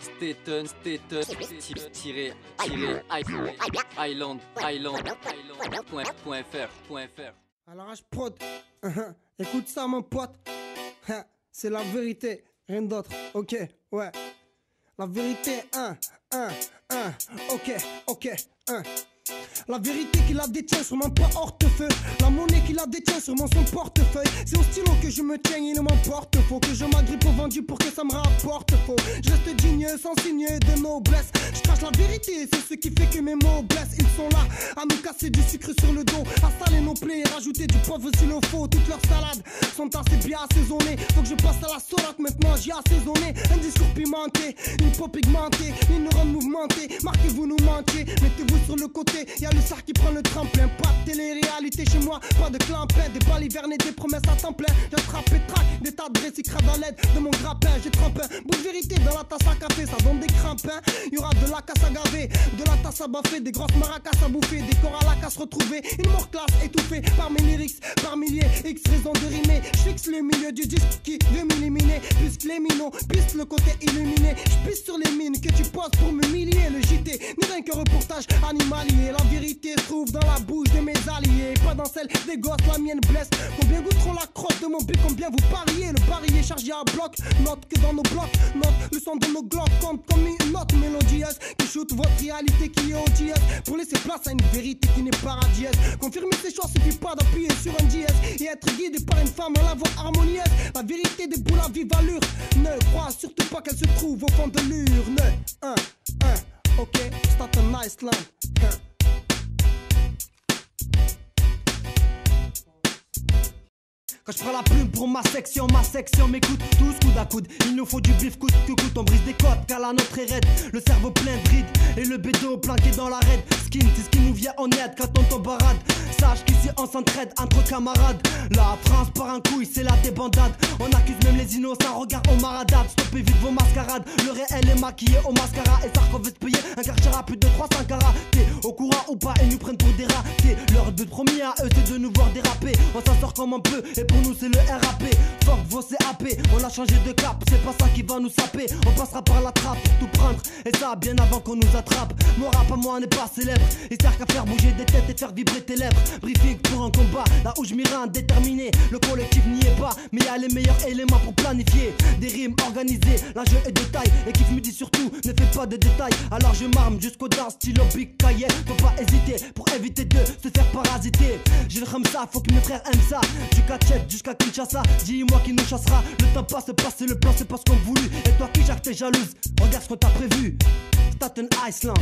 Staten, island.fr. À l'arrache prod, écoute ça mon pote, c'est la vérité, rien d'autre, ok, ouais. La vérité, ok. La vérité qui la détient sur mon portefeuille, la monnaie qui la détient sur son portefeuille. C'est au stylo que je me tiens, il m'emporte. Faut que je m'agrippe au vendu pour que ça me rapporte. Faut, je reste digne, sans signe de noblesse. Je crache la vérité, c'est ce qui fait que mes mots blessent. Ils sont là à nous casser du sucre sur le dos, à saler nos plaies, rajouter du poivre s'il le faut. Toutes leurs salades sont assez bien assaisonnées. Faut que je passe à la salade maintenant, j'y assaisonné. Un discours pimenté, une peau pigmentée, une neurone mouvementée. Marquez-vous, nous mentiez, mettez-vous sur le côté. Y'a le sar qui prend le tremplin, pas de télé-réalité chez moi, pas de clampin, des balles hivernés, des promesses à temps plein. J'attrape et traque, des tas de récicrades à l'aide de mon grappin. J'ai trempé un bout de vérité dans la tasse à café, ça donne des crampins. Y'aura de la casse à gaver, de la tasse à baffer, des grosses maracas à bouffer, des corps à la casse retrouvés, une mort classe étouffée par mes lyrics, par milliers, X raisons de rimer. J'fixe le milieu du disque qui veut m'éliminer, puisque les minots pissent le côté illuminé. J'pisse sur les mines que tu poses pour m'humilier. Le JT n'est rien qu'un reportage animalier. La vérité se trouve dans la bouche de mes alliés, pas dans celle des gosses, la mienne blesse. Combien goûteront la crotte de mon but, combien vous pariez. Le pari est chargé à bloc, note que dans nos blocs, note le son de nos glocks compte comme une note mélodieuse qui shoot votre réalité qui est odieuse, pour laisser place à une vérité qui n'est pas radieuse. Confirmer ses choix suffit pas d'appuyer sur un dièse et être guidé par une femme à la voix harmonieuse. La vérité des boules à vive allure, ne crois surtout pas qu'elle se trouve au fond de l'urne. Ok, Staten Island. Quand je prends la plume pour ma section m'écoute tous coude à coude. Il nous faut du bif coûte que coûte. On brise des côtes car la nôtre est raide. Le cerveau plein de rides et le bédo planqué dans la raide. Skin, c'est ce qui nous vient en aide quand on tombe barade. Sache qu'ici on s'entraide entre camarades. La France part un couille, c'est la débandade. On accuse même les innocents, regarde on maradade. Stoppez vite vos mascarades, le réel est maquillé au mascara. Et ça qu'on veut se payer un quartier à plus de 300 carats. T'es au courant ou pas, ils nous prennent pour des rats. Leur but premier à eux c'est de nous voir déraper. On s'en sort comme on peut et pour nous c'est le RAP. Fuck vos CAP, on a changé de cap. C'est pas ça qui va nous saper, on passera par la trappe pour tout prendre. Et ça bien avant qu'on nous attrape. Mon rap à moi n'est pas célèbre, il sert qu'à faire bouger des têtes et faire vibrer tes lèvres. Briefing pour un combat, là où je m'y rends déterminé. Le collectif n'y est pas, mais y a les meilleurs éléments pour planifier. Des rimes organisées, l'enjeu est de taille. Et qui me dit surtout, ne fais pas de détails. Alors je m'arme jusqu'au dents, stylo big cahier. Faut pas hésiter pour éviter de se faire parasiter. J'ai le ça, faut que mes frères aiment ça. Du Cachette jusqu'à Kinshasa, dis-moi qui nous chassera. Le temps passe, c'est le plan, c'est pas ce qu'on voulu. Et toi qui Jacques t'es jalouse, regarde ce qu'on t'a prévu. Staten Island.